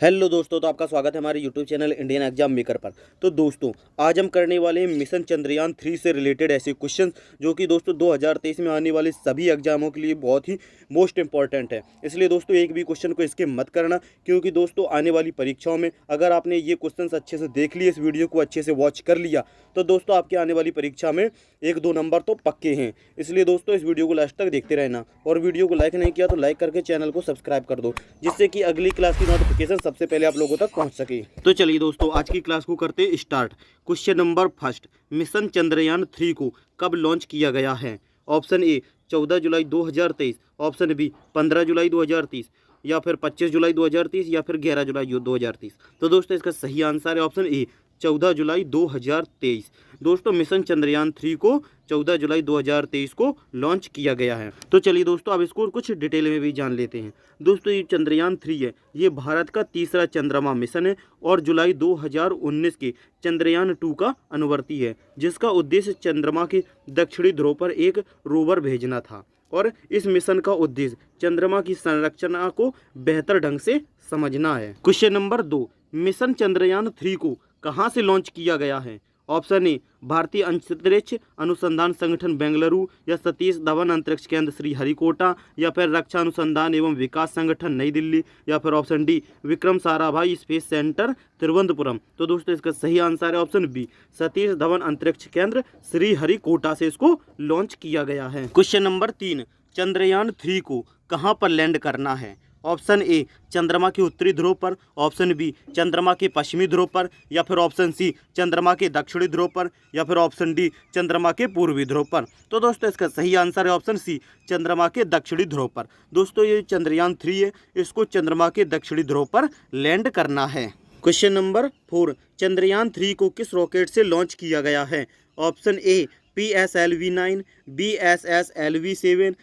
Hello दोस्तों, तो आपका स्वागत है हमारे YouTube channel Indian exam maker पर। तो दोस्तों आज हम करने वाले हैं मिशन चंद्रयान 3 से रिलेटेड ऐसे क्वेश्चन जो कि दोस्तों 2023 में आने वाले सभी एग्जामों के लिए बहुत ही मोस्ट इंपॉर्टेंट है। इसलिए दोस्तों एक भी क्वेश्चन को स्किप मत करना, क्योंकि दोस्तों आने वाली परीक्षाओं में अगर आपने ये क्वेश्चन अच्छे से देख लिए, इस वीडियो को अच्छे से वॉच कर लिया, तो दोस्तों आपके आने वाली परीक्षा में 1-2 नंबर तो पक्के हैं। इसलिए दोस्तों इस वीडियो को लास्ट तक देखते रहना, और वीडियो को लाइक नहीं किया तो लाइक करके चैनल को सब्सक्राइब कर दो, जिससे कि अगली क्लास की नोटिफिकेशन सबसे पहले आप लोगों तक पहुंच सके। तो चलिए दोस्तों आज की क्लास को करते start. Question number first, mission Chandrayaan 3 को कब लॉन्च किया गया है? ऑप्शन ए 14 जुलाई 2023, ऑप्शन बी 15 जुलाई 2030, या फिर 25 जुलाई 2030, या फिर 11 जुलाई 2030। तो दोस्तों इसका सही आंसर है ऑप्शन ए 14 जुलाई 2023। दोस्तों मिशन चंद्रयान 3 को 14 जुलाई 2023 को लॉन्च किया गया है। तो चलिए दोस्तों अब इसको कुछ डिटेल में भी जान लेते हैं। दोस्तों ये चंद्रयान 3 है, ये भारत का तीसरा चंद्रमा मिशन है और जुलाई 2019 के चंद्रयान 2 का अनुवर्ती है, जिसका उद्देश्य चंद्रमा के दक्षिणी ध्रुव पर एक रोवर भेजना था। और इस मिशन का उद्देश्य चंद्रमा की संरचना को बेहतर ढंग से समझना है। क्वेश्चन नंबर 2, मिशन चंद्रयान 3 को कहां से लॉन्च किया गया है? ऑप्शन ए भारतीय अंतरिक्ष अनुसंधान संगठन बेंगलुरु, या सतीश धवन अंतरिक्ष केंद्र श्रीहरिकोटा, या फिर रक्षा अनुसंधान एवं विकास संगठन नई दिल्ली, या फिर option D Vikram Sarabhai space centre Thiruvananthapuram. तो दोस्तों इसका सही आंसर है ऑप्शन बी सतीश धवन अंतरिक्ष केंद्र श्रीहरिकोटा से इसको लॉन्च किया गया है। क्वेश्चन नंबर 3, चंद्रयान 3 को कहां पर लैंड करना है? ऑप्शन ए चंद्रमा के उत्तरी ध्रुव पर, ऑप्शन बी चंद्रमा के पश्चिमी ध्रुव पर, या फिर ऑप्शन सी चंद्रमा के दक्षिणी ध्रुव पर, या फिर ऑप्शन डी चंद्रमा के पूर्वी ध्रुव पर। तो दोस्तों इसका सही आंसर है ऑप्शन सी चंद्रमा के दक्षिणी ध्रुव पर। दोस्तों ये चंद्रयान 3 है, इसको चंद्रमा के दक्षिणी ध्रुव पर लैंड करना है। क्वेश्चन नंबर 4, चंद्रयान 3 को किस रॉकेट से लॉन्च किया गया है? ऑप्शन ए PSLV-9, BSSLV-7,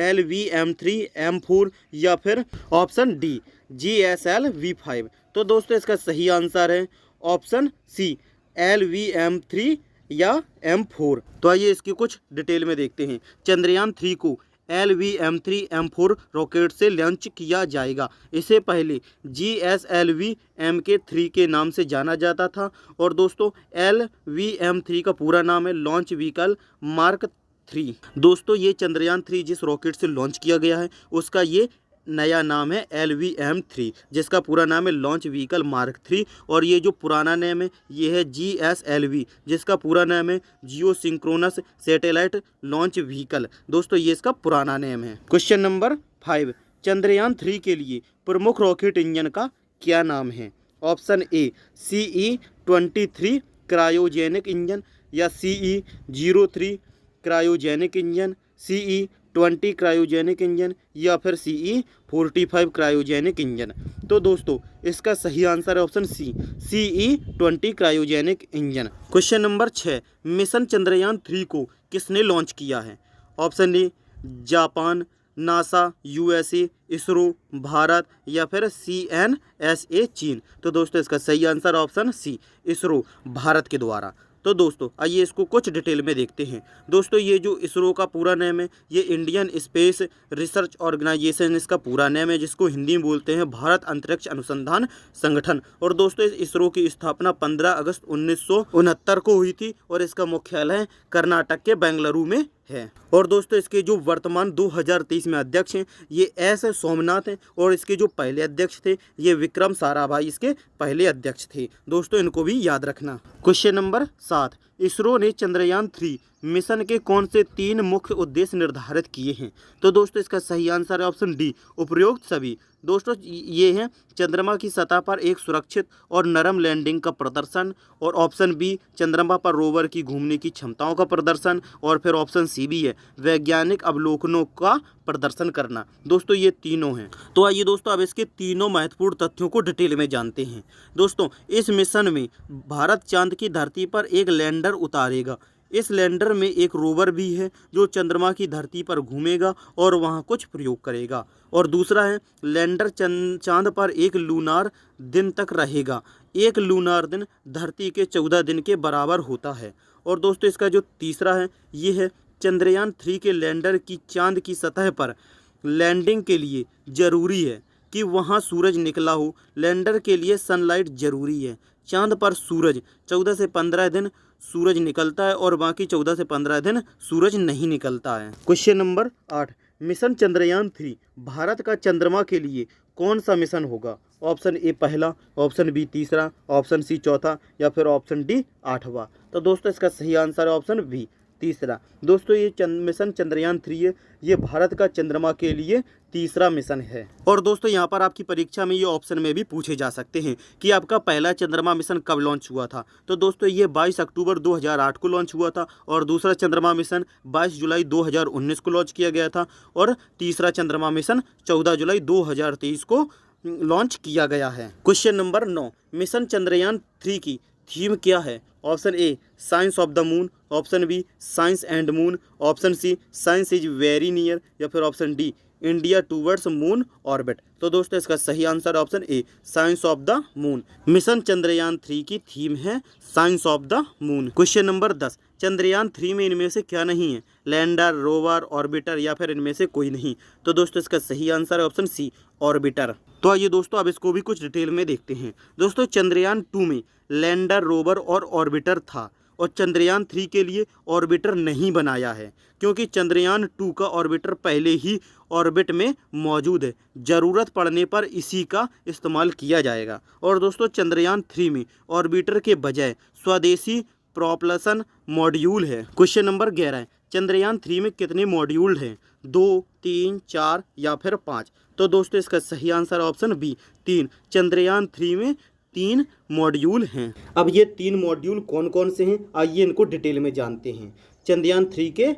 LVM-3, M4, या फिर ऑप्शन डी GSLV-5। तो दोस्तों इसका सही आंसर है ऑप्शन सी LVM-3 या M4। तो आइए इसकी कुछ डिटेल में देखते हैं। चंद्रयान 3 को LVM-3 M4 रॉकेट से लॉन्च किया जाएगा। इससे पहले GSLV-MK3 के नाम से जाना जाता था। और दोस्तों LVM-3 का पूरा नाम है लॉन्च व्हीकल मार्क 3। दोस्तों ये चंद्रयान 3 जिस रॉकेट से लॉन्च किया गया है उसका ये नया नाम है LVM-3, जिसका पूरा नाम है लॉन्च व्हीकल मार्क 3। और ये जो पुराना नाम है ये है GSLV, जिसका पूरा नाम है जियो सिंक्रोनस सैटेलाइट लॉन्च व्हीकल। दोस्तों ये इसका पुराना नाम है। क्वेश्चन नंबर 5, चंद्रयान 3 के लिए प्रमुख रॉकेट इंजन का क्या नाम है? ऑप्शन ए CE-23 क्रायोजेनिक इंजन, या CE-03 cryogenic engine, CE-20 cryogenic engine, या फिर CE-45 क्रायोजेनिक इंजन। तो दोस्तों इसका सही आंसर है option C CE-20 cryogenic engine. Question number 6, mission Chandrayaan 3 को किसने लॉन्च किया है? Option A Japan, NASA, USA, ISRO, Bharat, या फिर CNSA चीन। तो दोस्तों इसका सही answer option C ISRO Bharat के द्वारा। तो दोस्तों आइए इसको कुछ डिटेल में देखते हैं। दोस्तों ये जो इसरो का पूरा नाम है ये इंडियन स्पेस रिसर्च ऑर्गेनाइजेशन इसका पूरा नाम है, जिसको हिंदी में बोलते हैं भारत अंतरिक्ष अनुसंधान संगठन। और दोस्तों इस इसरो की स्थापना 15 अगस्त 1969 को हुई थी, और इसका मुख्यालय कर्नाटक के बेंगलुरु में है। और दोस्तों इसके जो वर्तमान 2023 में अध्यक्ष हैं ये S सोमनाथ हैं, और इसके जो पहले अध्यक्ष थे ये विक्रम साराभाई इसके पहले अध्यक्ष थे। दोस्तों इनको भी याद रखना। क्वेश्चन नंबर 7, इसरो ने चंद्रयान 3 मिशन के कौन से 3 मुख्य उद्देश्य निर्धारित किए हैं? तो दोस्तों इसका सही आंसर है ऑप्शन डी उपरोक्त सभी। दोस्तों ये हैं चंद्रमा की सतह पर एक सुरक्षित और नरम लैंडिंग का प्रदर्शन, और ऑप्शन बी चंद्रमा पर रोवर की घूमने की क्षमताओं का प्रदर्शन, और फिर ऑप्शन सी भी है वैज्ञानिक अवलोकनों का प्रदर्शन करना। दोस्तों ये तीनों हैं। तो आइए दोस्तों अब इसके तीनों महत्वपूर्ण तथ्यों को डिटेल में जानते हैं। दोस्तों इस मिशन में भारत चांद की धरती पर एक लैंडर उतारेगा। इस लैंडर में एक रोवर भी है जो चंद्रमा की धरती पर घूमेगा और वहां कुछ प्रयोग करेगा। और दूसरा है लैंडर चांद पर एक लूनार दिन तक रहेगा। एक लूनार दिन धरती के 14 दिन के बराबर होता है। और दोस्तों इसका जो तीसरा है ये है चंद्रयान 3 के लैंडर की चांद की सतह पर लैंडिंग के लिए ज़रूरी है कि वहाँ सूरज निकला हो। लैंडर के लिए सनलाइट जरूरी है। चांद पर सूरज 14 से 15 दिन सूरज निकलता है और बाकी 14 से 15 दिन सूरज नहीं निकलता है। Question number 8, mission Chandrayaan 3 Bharat का चंद्रमा के लिए कौन सा मिशन होगा? ऑप्शन ए पहला, ऑप्शन बी तीसरा, ऑप्शन सी चौथा या फिर ऑप्शन डी आठवां। तो दोस्तों इसका सही आंसर है ऑप्शन बी तीसरा। दोस्तों ये मिशन चंद्रयान 3 है, ये भारत का चंद्रमा के लिए तीसरा मिशन है। और दोस्तों यहाँ पर आपकी परीक्षा में ये ऑप्शन में भी पूछे जा सकते हैं कि आपका पहला चंद्रमा मिशन कब लॉन्च हुआ था। तो दोस्तों ये 22 अक्टूबर 2008 को लॉन्च हुआ था और दूसरा चंद्रमा मिशन 22 जुलाई 2019 को लॉन्च किया गया था और तीसरा चंद्रमा मिशन 14 जुलाई 2023 को लॉन्च किया गया है। क्वेश्चन नंबर 9, मिशन चंद्रयान 3 की थीम क्या है? Option A science of the moon, option B science and moon, option C science is very near या फिर option D India towards moon orbit. तो दोस्तों इसका सही answer option A science of the moon. Mission Chandrayaan 3 की theme है science of the moon. Question number 10, Chandrayaan 3 में इनमें से क्या नहीं है? लैंडर, रोवर, ऑर्बिटर या फिर इनमें से कोई नहीं। तो दोस्तों इसका सही आंसर है ऑप्शन सी ऑर्बिटर। तो आइए दोस्तों अब इसको भी कुछ डिटेल में देखते हैं। दोस्तों चंद्रयान 2 में लैंडर, रोवर और ऑर्बिटर था और चंद्रयान 3 के लिए ऑर्बिटर नहीं बनाया है क्योंकि चंद्रयान 2 का ऑर्बिटर पहले ही ऑर्बिट में मौजूद है। ज़रूरत पड़ने पर इसी का इस्तेमाल किया जाएगा। और दोस्तों चंद्रयान 3 में ऑर्बिटर के बजाय स्वदेशी प्रोपल्शन मॉड्यूल है। क्वेश्चन नंबर 11, चंद्रयान 3 में कितने मॉड्यूल हैं? 2, 3, 4 या फिर 5। तो दोस्तों इसका सही आंसर ऑप्शन बी 3। चंद्रयान 3 में 3 मॉड्यूल हैं। अब ये 3 मॉड्यूल कौन कौन से हैं आइए इनको डिटेल में जानते हैं। चंद्रयान 3 के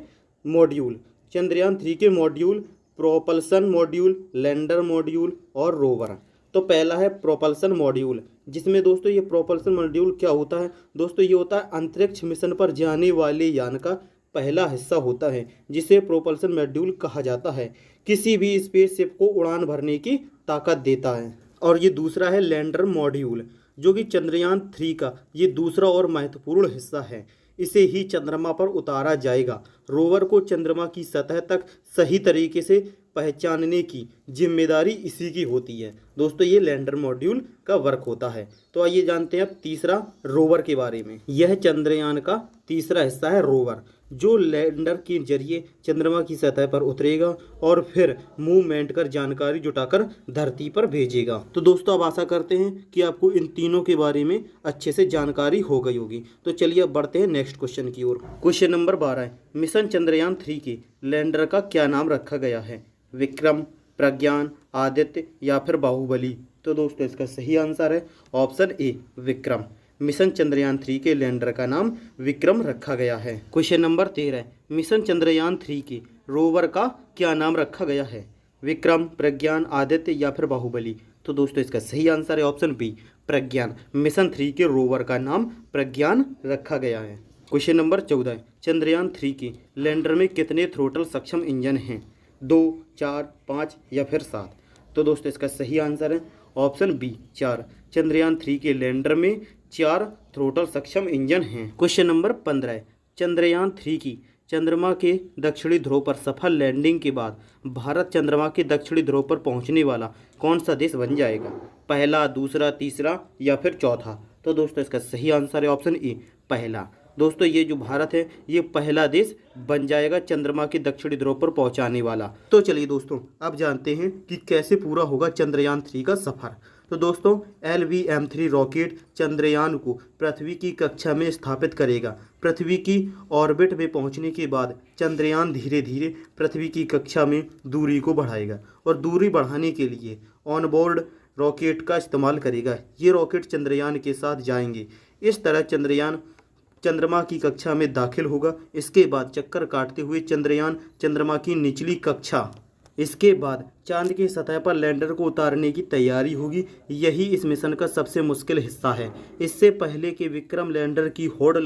मॉड्यूल, चंद्रयान 3 के module propulsion module, lander module और रोवर। तो पहला है प्रोपल्सन मॉड्यूल, जिसमें दोस्तों ये प्रोपल्सन मॉड्यूल क्या होता है? दोस्तों ये होता है अंतरिक्ष मिशन पर जाने वाले यान का पहला हिस्सा होता है जिसे प्रोपल्सन मॉड्यूल कहा जाता है। किसी भी स्पेसशिप को उड़ान भरने की ताकत देता है। और ये दूसरा है लैंडर मॉड्यूल, जो कि चंद्रयान 3 का ये दूसरा और महत्वपूर्ण हिस्सा है। इसे ही चंद्रमा पर उतारा जाएगा। रोवर को चंद्रमा की सतह तक सही तरीके से पहचानने की जिम्मेदारी इसी की होती है। दोस्तों ये लैंडर मॉड्यूल का वर्क होता है। तो आइए जानते हैं अब तीसरा रोवर के बारे में। यह चंद्रयान का तीसरा हिस्सा है रोवर, जो लैंडर के जरिए चंद्रमा की सतह पर उतरेगा और फिर मूवमेंट कर जानकारी जुटाकर धरती पर भेजेगा। तो दोस्तों अब आशा करते हैं कि आपको इन तीनों के बारे में अच्छे से जानकारी हो गई होगी। तो चलिए अब बढ़ते हैं नेक्स्ट क्वेश्चन की ओर। क्वेश्चन नंबर 12, मिशन चंद्रयान 3 के लैंडर का क्या नाम रखा गया है? विक्रम, प्रज्ञान, आदित्य या फिर बाहुबली। तो दोस्तों इसका सही आंसर है ऑप्शन ए विक्रम। मिशन चंद्रयान 3 के लैंडर का नाम विक्रम रखा गया है। क्वेश्चन नंबर 13, मिशन चंद्रयान 3 के रोवर का क्या नाम रखा गया है? विक्रम, प्रज्ञान, आदित्य या फिर बाहुबली। तो दोस्तों इसका सही आंसर है ऑप्शन बी प्रज्ञान। मिशन 3 के रोवर का नाम प्रज्ञान रखा गया है। क्वेश्चन नंबर 14, चंद्रयान 3 के लैंडर में कितने थ्रोटल सक्षम इंजन हैं? 2, 4, 5 या फिर 7। तो दोस्तों इसका सही आंसर है ऑप्शन बी 4। चंद्रयान 3 के लैंडर में 4 थ्रोटल सक्षम इंजन हैं। क्वेश्चन नंबर 15, चंद्रयान 3 की चंद्रमा के दक्षिणी ध्रुव पर सफल लैंडिंग के बाद भारत चंद्रमा के दक्षिणी ध्रुव पर पहुंचने वाला कौन सा देश बन जाएगा? पहला, दूसरा, तीसरा या फिर चौथा। तो दोस्तों इसका सही आंसर है ऑप्शन ए पहला। दोस्तों ये जो भारत है ये पहला देश बन जाएगा चंद्रमा के दक्षिणी ध्रुव पर पहुंचाने वाला। तो चलिए दोस्तों अब जानते हैं कि कैसे पूरा होगा चंद्रयान 3 का सफ़र। तो दोस्तों LVM-3 रॉकेट चंद्रयान को पृथ्वी की कक्षा में स्थापित करेगा। पृथ्वी की ऑर्बिट में पहुंचने के बाद चंद्रयान धीरे धीरे पृथ्वी की कक्षा में दूरी को बढ़ाएगा और दूरी बढ़ाने के लिए ऑनबोर्ड रॉकेट का इस्तेमाल करेगा। ये रॉकेट चंद्रयान के साथ जाएंगे। इस तरह चंद्रयान चंद्रमा की कक्षा में दाखिल होगा। इसके बाद चक्कर काटते हुए चंद्रयान चंद्रमा की निचली कक्षा, इसके बाद चांद की सतह पर लैंडर को उतारने की तैयारी होगी। यही इस मिशन का सबसे मुश्किल हिस्सा है। इससे पहले कि विक्रम लैंडर की हॉट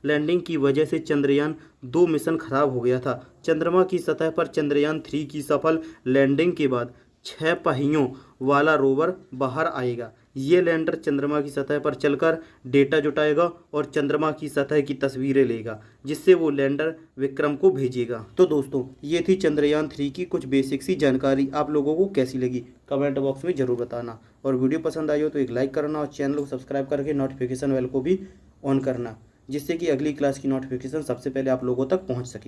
लैंडिंग की वजह से चंद्रयान 2 मिशन खराब हो गया था। चंद्रमा की सतह पर चंद्रयान 3 की सफल लैंडिंग के बाद 6 पहियों वाला रोवर बाहर आएगा। ये लैंडर चंद्रमा की सतह पर चलकर डेटा जुटाएगा और चंद्रमा की सतह की तस्वीरें लेगा, जिससे वो लैंडर विक्रम को भेजेगा। तो दोस्तों ये थी चंद्रयान 3 की कुछ बेसिक सी जानकारी। आप लोगों को कैसी लगी कमेंट बॉक्स में ज़रूर बताना, और वीडियो पसंद आई हो तो एक लाइक करना और चैनल को सब्सक्राइब करके नोटिफिकेशन बेल को भी ऑन करना, जिससे कि अगली क्लास की नोटिफिकेशन सबसे पहले आप लोगों तक पहुँच सके।